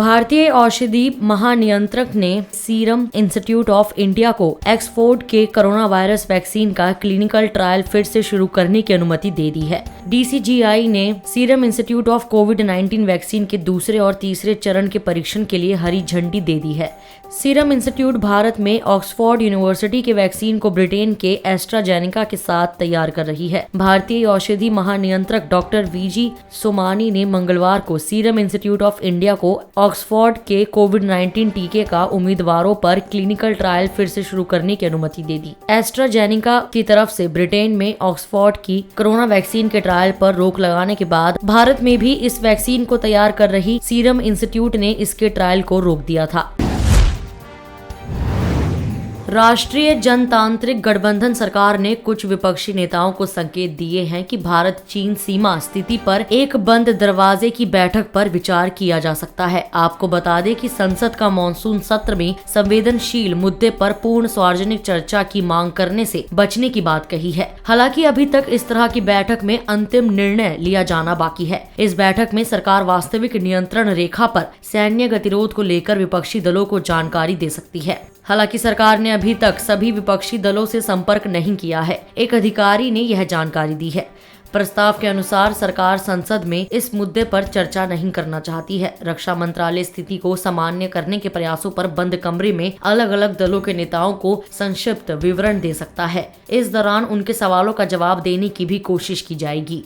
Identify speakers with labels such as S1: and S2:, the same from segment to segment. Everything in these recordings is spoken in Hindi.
S1: भारतीय औषधि महानियंत्रक ने सीरम इंस्टीट्यूट ऑफ इंडिया को ऑक्सफोर्ड के कोरोना वायरस वैक्सीन का क्लिनिकल ट्रायल फिर से शुरू करने की अनुमति दे दी है। DCGI ने serum institute of covid vaccine के दूसरे और तीसरे चरण के परीक्षण के लिए हरी झंडी दे दी है। सीरम इंस्टीट्यूट भारत में ऑक्सफोर्ड यूनिवर्सिटी के वैक्सीन को ब्रिटेन के एस्ट्राजेनेका के साथ तैयार कर रही है। भारतीय औषधि महानियंत्रक डॉक्टर VG सोमानी ने मंगलवार को सीरम इंस्टीट्यूट ऑफ इंडिया को ऑक्सफोर्ड के कोविड-19 टीके का उम्मीदवारों पर क्लिनिकल ट्रायल फिर से शुरू करने की अनुमति दे दी। एस्ट्राजेनेका की तरफ से ब्रिटेन में ऑक्सफोर्ड की कोरोना वैक्सीन के ट्रायल पर रोक लगाने के बाद भारत में भी इस वैक्सीन को तैयार कर रही सीरम इंस्टीट्यूट ने इसके ट्रायल को रोक दिया था। राष्ट्रीय जनतांत्रिक गठबंधन सरकार ने कुछ विपक्षी नेताओं को संकेत दिए हैं कि भारत चीन सीमा स्थिति पर एक बंद दरवाजे की बैठक पर विचार किया जा सकता है। आपको बता दें कि संसद का मॉनसून सत्र में संवेदनशील मुद्दे पर पूर्ण सार्वजनिक चर्चा की मांग करने से बचने की बात कही है। हालांकि अभी तक इस तरह की बैठक में अंतिम निर्णय लिया जाना बाकी है। इस बैठक में सरकार वास्तविक नियंत्रण रेखा पर सैन्य गतिरोध को लेकर विपक्षी दलों को जानकारी दे सकती है। हालांकि सरकार ने अभी तक सभी विपक्षी दलों से संपर्क नहीं किया है। एक अधिकारी ने यह जानकारी दी है। प्रस्ताव के अनुसार सरकार संसद में इस मुद्दे पर चर्चा नहीं करना चाहती है। रक्षा मंत्रालय स्थिति को सामान्य करने के प्रयासों पर बंद कमरे में अलग अलग दलों के नेताओं को संक्षिप्त विवरण दे सकता है। इस दौरान उनके सवालों का जवाब देने की भी कोशिश की जाएगी।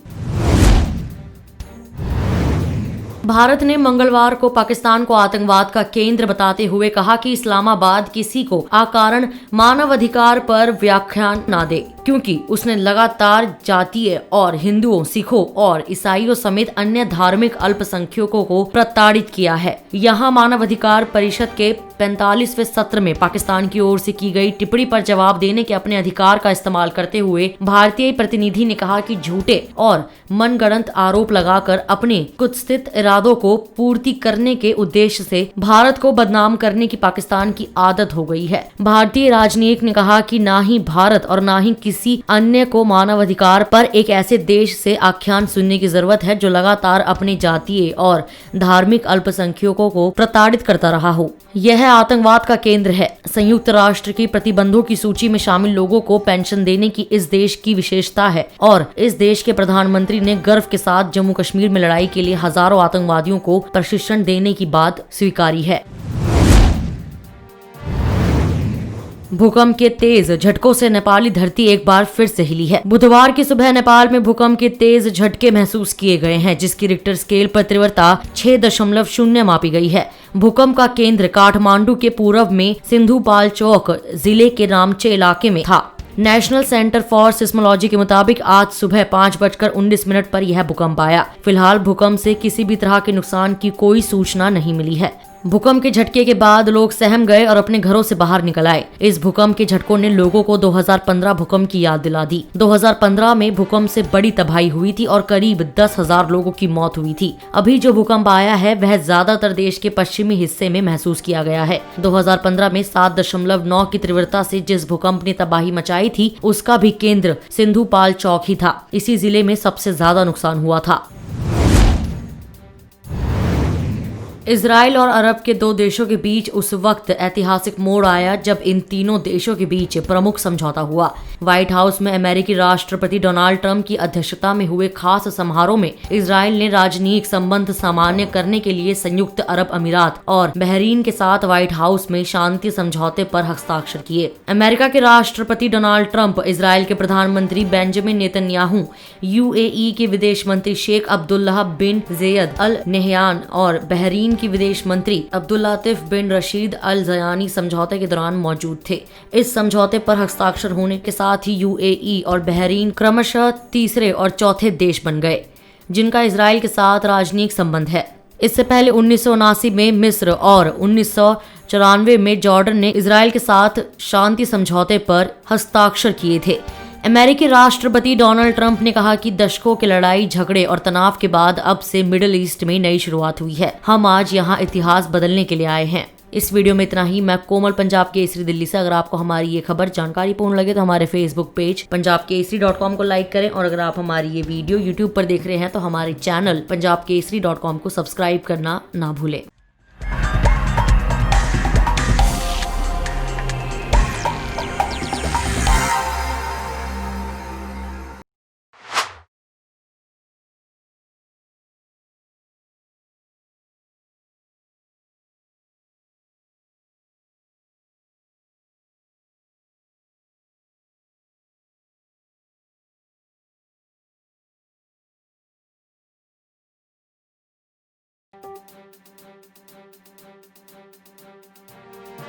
S1: भारत ने मंगलवार को पाकिस्तान को आतंकवाद का केंद्र बताते हुए कहा कि इस्लामाबाद किसी को अकारण मानवाधिकार पर व्याख्यान न दे, क्योंकि उसने लगातार जातीय और हिंदुओं, सिखों और ईसाइयों समेत अन्य धार्मिक अल्पसंख्यकों को प्रताड़ित किया है। यहाँ मानवाधिकार परिषद के 45वें सत्र में पाकिस्तान की ओर से की गई टिप्पणी पर जवाब देने के अपने अधिकार का इस्तेमाल करते हुए भारतीय प्रतिनिधि ने कहा कि झूठे और मनगढ़ंत आरोप लगाकर अपने कुत्सित इरादों को पूर्ति करने के उद्देश्य से भारत को बदनाम करने की पाकिस्तान की आदत हो गई है। भारतीय राजनयिक ने कहा कि ना ही भारत और ना ही किसी अन्य को मानवाधिकार पर एक ऐसे देश से आख्यान सुनने की जरूरत है जो लगातार अपने जातीय और धार्मिक अल्पसंख्यकों को प्रताड़ित करता रहा हो। यह आतंकवाद का केंद्र है। संयुक्त राष्ट्र की प्रतिबंधों की सूची में शामिल लोगों को पेंशन देने की इस देश की विशेषता है और इस देश के प्रधानमंत्री ने गर्व के साथ जम्मू कश्मीर में लड़ाई के लिए हजारों आतंकवादियों को प्रशिक्षण देने की बात स्वीकारी है। भूकंप के तेज झटकों से नेपाली धरती एक बार फिर से हिली है। बुधवार की सुबह नेपाल में भूकंप के तेज झटके महसूस किए गए हैं, जिसकी रिक्टर स्केल पर तीव्रता 6.0 मापी गई है। भूकंप का केंद्र काठमांडू के पूर्व में सिंधुपाल्चोक जिले के नामचे इलाके में था। नेशनल सेंटर फॉर सिस्मोलॉजी के मुताबिक आज सुबह 5:19 पर यह भूकंप आया। फिलहाल भूकंप से किसी भी तरह के नुकसान की कोई सूचना नहीं मिली है। भूकंप के झटके के बाद लोग सहम गए और अपने घरों से बाहर निकल आए। इस भूकंप के झटकों ने लोगों को 2015 भूकंप की याद दिला दी। 2015 में भूकंप से बड़ी तबाही हुई थी और करीब 10,000 लोगों की मौत हुई थी। अभी जो भूकंप आया है वह ज्यादातर देश के पश्चिमी हिस्से में महसूस किया गया है। 2015 में 7.9 की तीव्रता से जिस भूकंप ने तबाही मचाई थी उसका भी केंद्र सिंधुपाल्चोक ही था। इसी जिले में सबसे ज्यादा नुकसान हुआ था। इजराइल और अरब के दो देशों के बीच उस वक्त ऐतिहासिक मोड़ आया जब इन तीनों देशों के बीच प्रमुख समझौता हुआ। व्हाइट हाउस में अमेरिकी राष्ट्रपति डोनाल्ड ट्रंप की अध्यक्षता में हुए खास समारोह में इजराइल ने राजनयिक संबंध सामान्य करने के लिए संयुक्त अरब अमीरात और बहरीन के साथ व्हाइट हाउस में शांति समझौते पर हस्ताक्षर किए। अमेरिका के राष्ट्रपति डोनाल्ड ट्रंप, इजराइल के प्रधानमंत्री बेंजामिन नेतन्याहू, UAE के विदेश मंत्री शेख अब्दुल्लाह बिन ज़ायद अल नहयान और बहरीन की विदेश मंत्री अब्दुल्लातिफ बिन रशीद अल ज़यानी समझौते के दौरान मौजूद थे। इस समझौते पर हस्ताक्षर होने के साथ ही UAE और बहरीन क्रमशः तीसरे और चौथे देश बन गए जिनका इजराइल के साथ राजनयिक संबंध है। इससे पहले 1979 में मिस्र और 1994 में जॉर्डन ने इजराइल के साथ शांति समझौते पर हस्ताक्षर किए थे। अमेरिकी राष्ट्रपति डोनाल्ड ट्रंप ने कहा कि दशकों के लड़ाई, झगड़े और तनाव के बाद अब से मिडिल ईस्ट में नई शुरुआत हुई है। हम आज यहाँ इतिहास बदलने के लिए आए हैं। इस वीडियो में इतना ही। मैं कोमल, पंजाब केसरी दिल्ली से। अगर आपको हमारी ये खबर जानकारीपूर्ण लगे तो हमारे फेसबुक पेज punjabkesari.com को लाइक करें और अगर आप हमारी ये वीडियो यूट्यूब पर देख रहे हैं तो हमारे चैनल punjabkesari.com को सब्सक्राइब करना ना भूलें।